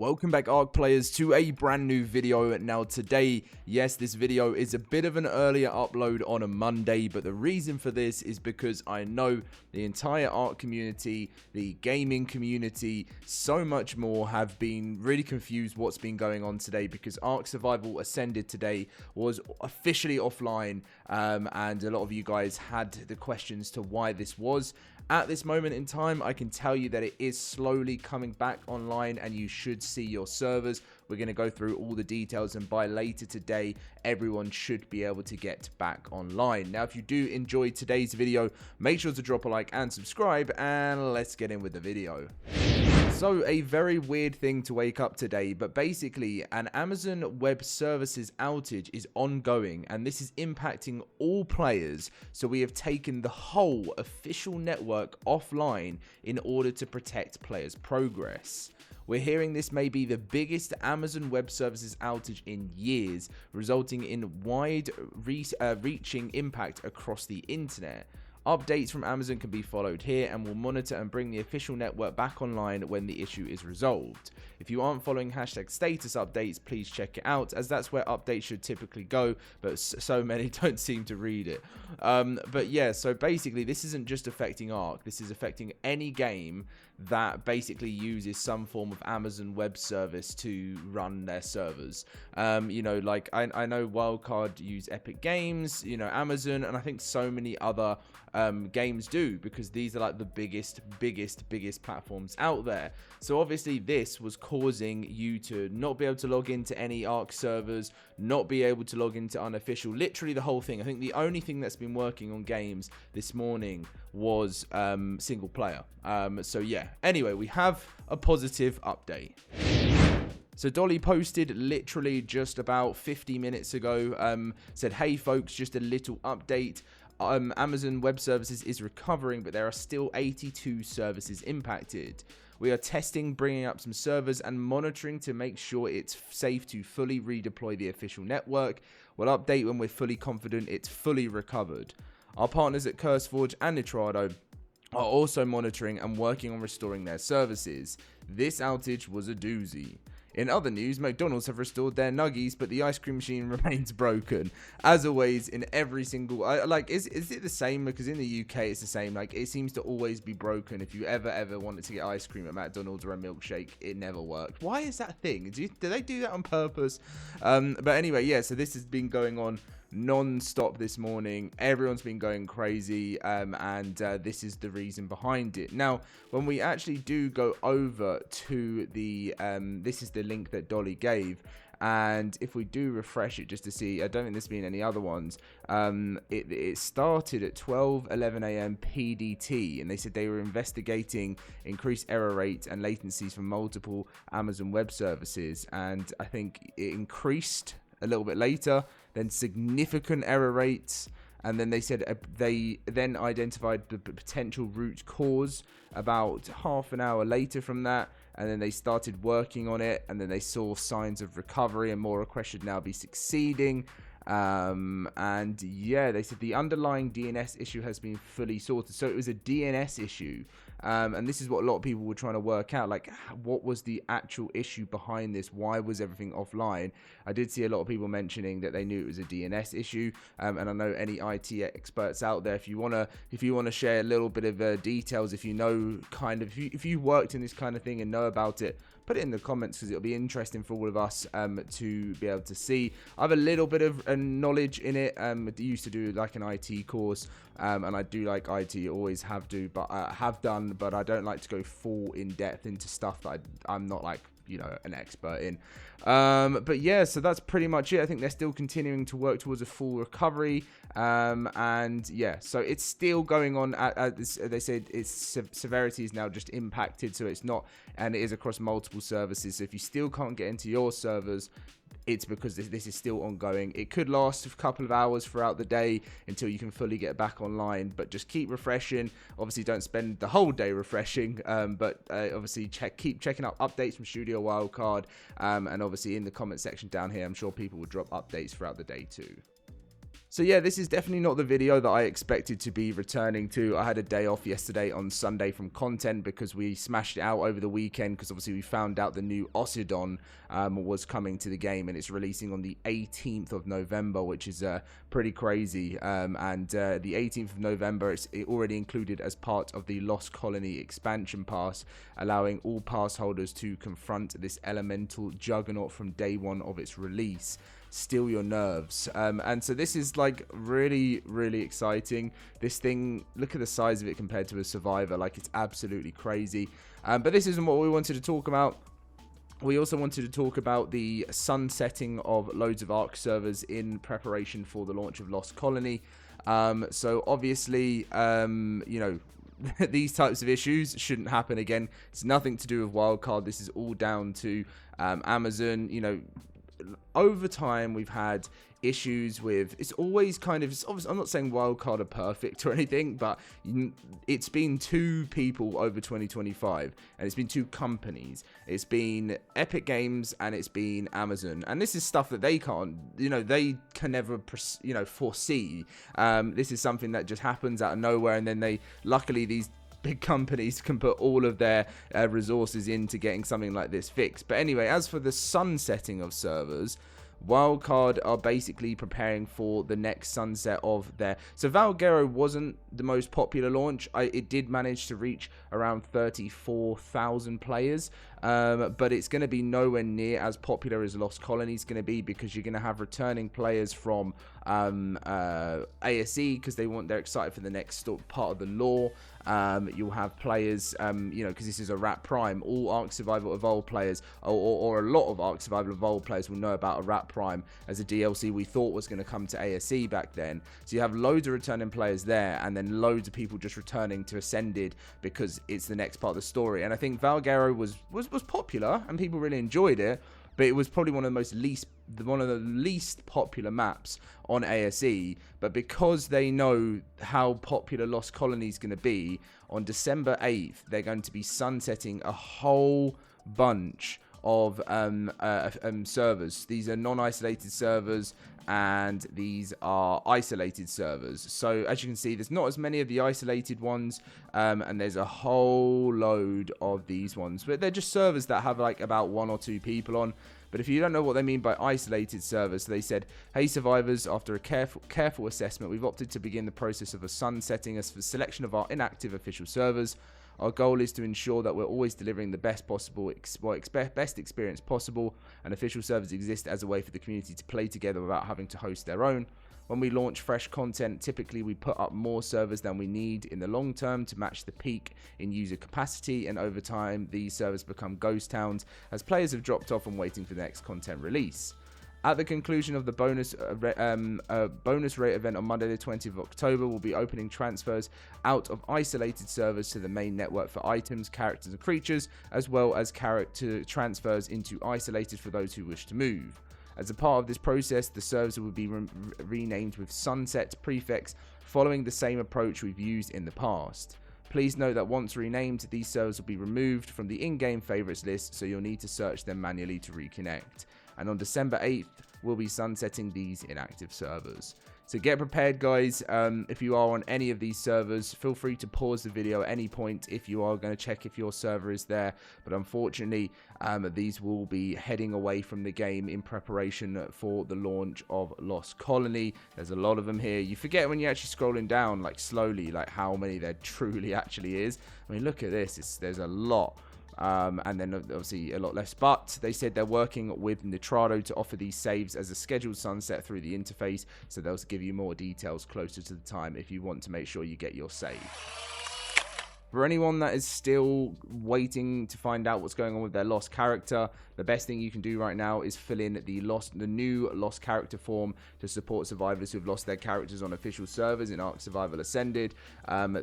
Welcome back, Ark players, to a brand new video. Now today, yes, this video is a bit of an earlier upload on a Monday, but the reason for this is because I know the entire Ark community, the gaming community, so much more have been really confused what's been going on today, because Ark Survival Ascended today was officially offline, and a lot of you guys had the questions to why this was. At this moment in time, I can tell you that it is slowly coming back online and you should see your servers. We're going to go through all the details, and by later today, everyone should be able to get back online. Now, if you do enjoy today's video, make sure to drop a like and subscribe, and let's get in with the video. So, a very weird thing to wake up today, but basically an Amazon Web Services outage is ongoing, and this is impacting all players. So we have taken the whole official network offline in order to protect players' progress. We're hearing this may be the biggest Amazon Web Services outage in years, resulting in wide-reaching impact across the internet. Updates from Amazon can be followed here, and will monitor and bring the official network back online when the issue is resolved. If you aren't following #status updates, please check it out, as that's where updates should typically go, but so many don't seem to read it. But yeah, so basically this isn't just affecting Ark, this is affecting any game that basically uses some form of Amazon Web Service to run their servers. You know, like I know Wildcard use Epic Games, you know, Amazon, and I think so many other games do, because these are like the biggest platforms out there. So obviously this was causing you to not be able to log into any Ark servers, not be able to log into unofficial, literally the whole thing. I think the only thing that's been working on games this morning was single player. So yeah, anyway, we have a positive update. So Dolly posted literally just about 50 minutes ago, said, "Hey folks, just a little update. Amazon Web Services is recovering, but there are still 82 services impacted. We are testing, bringing up some servers and monitoring to make sure it's safe to fully redeploy the official network. We'll update when we're fully confident it's fully recovered. Our partners at CurseForge and Nitrado are also monitoring and working on restoring their services. This outage was a doozy." In other news, McDonald's have restored their nuggies, but the ice cream machine remains broken. As always, in every single... is it the same? Because in the UK, it's the same. Like, it seems to always be broken. If you ever wanted to get ice cream at McDonald's or a milkshake, it never worked. Why is that a thing? Do they do that on purpose? But anyway, yeah, so this has been going on non-stop this morning. Everyone's been going crazy, and this is the reason behind it. Now, when we actually do go over to the this is the link that Dolly gave, and if we do refresh it just to see, I don't think there's been any other ones. It started at 12:11 a.m. PDT, and they said they were investigating increased error rates and latencies from multiple Amazon Web Services, and I think it increased a little bit later, then significant error rates, and then they said they then identified the potential root cause about half an hour later from that, and then they started working on it, and then they saw signs of recovery and more requests should now be succeeding. And yeah, they said the underlying DNS issue has been fully sorted. So it was a DNS issue, and this is what a lot of people were trying to work out, like what was the actual issue behind this? Why was everything offline? I did see a lot of people mentioning that they knew it was a DNS issue, and I know any IT experts out there, if you wanna share a little bit of details, if you know if you worked in this kind of thing and know about it, put it in the comments, because it'll be interesting for all of us to be able to see. I have a little bit of knowledge in it. I used to do like an IT course, and I do like IT, always have done, but I don't like to go full in depth into stuff that I'm not like, you know, an expert in. But yeah, so that's pretty much it. I think they're still continuing to work towards a full recovery, and yeah, so it's still going on at this. They said its severity is now just impacted, so it's not, and it is across multiple services. So if you still can't get into your servers, it's because this is still ongoing. It could last a couple of hours throughout the day until you can fully get back online, but just keep refreshing. Obviously, don't spend the whole day refreshing, but obviously keep checking out updates from Studio Wildcard, and obviously in the comment section down here, I'm sure people will drop updates throughout the day too. So yeah, this is definitely not the video that I expected to be returning to. I had a day off yesterday on Sunday from content because we smashed it out over the weekend, because obviously we found out the new Ossidon was coming to the game, and it's releasing on the 18th of November, which is pretty crazy. The 18th of November, it already included as part of the Lost Colony expansion pass, allowing all pass holders to confront this elemental juggernaut from day one of its release. Steal your nerves. And so this is like really, really exciting. This thing, look at the size of it compared to a Survivor. Like, it's absolutely crazy. But this isn't what we wanted to talk about. We also wanted to talk about the sunsetting of loads of Ark servers in preparation for the launch of Lost Colony. So obviously, you know, these types of issues shouldn't happen again. It's nothing to do with Wildcard. This is all down to Amazon. You know, over time we've had issues with, it's always kind of, I'm not saying Wildcard are perfect or anything, but it's been two people over 2025, and it's been two companies. It's been Epic Games and it's been Amazon, and this is stuff that they can't, you know, they can never, you know, foresee. This is something that just happens out of nowhere, and then they, luckily these big companies can put all of their resources into getting something like this fixed. But anyway, as for the sunsetting of servers, Wildcard are basically preparing for the next sunset of their... So Valguero wasn't the most popular launch. It did manage to reach around 34,000 players, but it's going to be nowhere near as popular as Lost Colony is going to be, because you're going to have returning players from ASE because they're excited for the next part of the lore. You'll have players, you know, because this is a Rat Prime. All Ark Survival Evolved players, or a lot of Ark Survival Evolved players, will know about a Rat Prime as a DLC we thought was going to come to ASE back then. So you have loads of returning players there, and then loads of people just returning to Ascended because it's the next part of the story. And I think Valguero was popular and people really enjoyed it, but it was probably one of the least popular maps on ASE. But because they know how popular Lost Colony is going to be, on December 8th, they're going to be sunsetting a whole bunch of servers. These are non-isolated servers, and these are isolated servers. So as you can see, there's not as many of the isolated ones, and there's a whole load of these ones, but they're just servers that have like about 1 or 2 people on. But if you don't know what they mean by isolated servers, they said, "Hey survivors, after a careful assessment, we've opted to begin the process of a sunsetting as for selection of our inactive official servers. Our goal is to ensure that we're always delivering the best possible, best experience possible, and official servers exist as a way for the community to play together without having to host their own. When we launch fresh content, typically we put up more servers than we need in the long term to match the peak in user capacity, and over time these servers become ghost towns as players have dropped off and waiting for the next content release. At the conclusion of the bonus rate event on Monday the 20th of October, we'll be opening transfers out of isolated servers to the main network for items, characters and creatures, as well as character transfers into isolated for those who wish to move. As a part of this process, the servers will be renamed with Sunset prefix, following the same approach we've used in the past. Please note that once renamed, these servers will be removed from the in-game favorites list, so you'll need to search them manually to reconnect. And on December 8th, we'll be sunsetting these inactive servers. So get prepared, guys. If you are on any of these servers, feel free to pause the video at any point if you are going to check if your server is there. But unfortunately, these will be heading away from the game in preparation for the launch of Lost Colony. There's a lot of them here. You forget when you're actually scrolling down, like slowly, like how many there truly actually is. I mean, look at this. There's a lot. And then obviously a lot less, but they said they're working with Nitrado to offer these saves as a scheduled sunset through the interface, so they'll give you more details closer to the time if you want to make sure you get your save. For anyone that is still waiting to find out what's going on with their lost character, the best thing you can do right now is fill in the new lost character form to support survivors who have lost their characters on official servers in Ark Survival Ascended.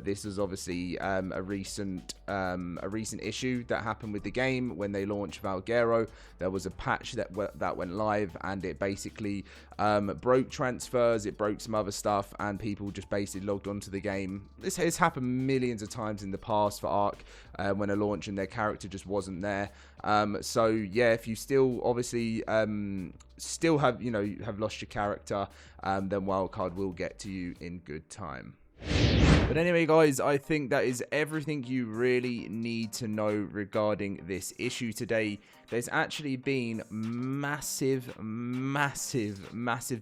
This is obviously a recent issue that happened with the game when they launched Valguero. There was a patch that went live, and it basically broke transfers, it broke some other stuff, and people just basically logged onto the game. This has happened millions of times in the past for Ark when a launch and their character just wasn't there. So yeah, if you still obviously still have, you know, have lost your character, then wildcard will get to you in good time. But anyway, guys, I think that is everything you really need to know regarding this issue today. There's actually been massive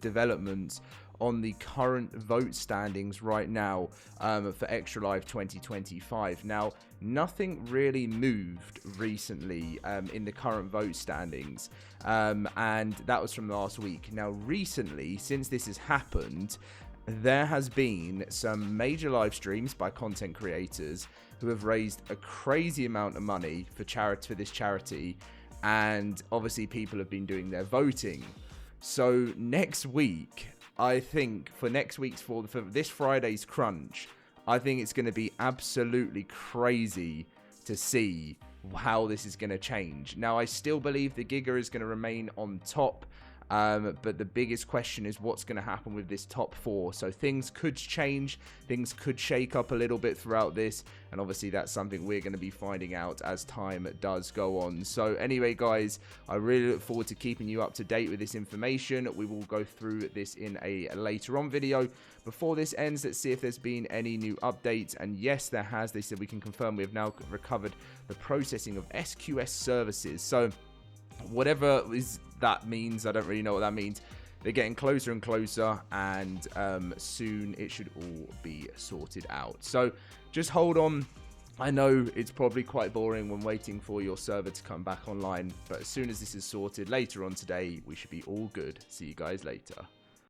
developments on the current vote standings right now for Extra Life 2025. Now, nothing really moved recently in the current vote standings, and that was from last week. Now, recently, since this has happened, there has been some major live streams by content creators who have raised a crazy amount of money for this charity, and obviously people have been doing their voting. So next week, I think for this Friday's crunch, I think it's going to be absolutely crazy to see how this is going to change. Now, I still believe the Giga is going to remain on top. But the biggest question is what's going to happen with this top 4. So things could change, things could shake up a little bit throughout this, and obviously that's something we're going to be finding out as time does go on. So anyway, guys, I really look forward to keeping you up to date with this information. We will go through this in a later on video. Before this ends, let's see if there's been any new updates, and yes, there has. They said we can confirm we have now recovered the processing of SQS services. So whatever that means, I don't really know what that means. They're getting closer and closer, and soon it should all be sorted out. So just hold on. I know it's probably quite boring when waiting for your server to come back online, but as soon as this is sorted later on today, we should be all good. See you guys later.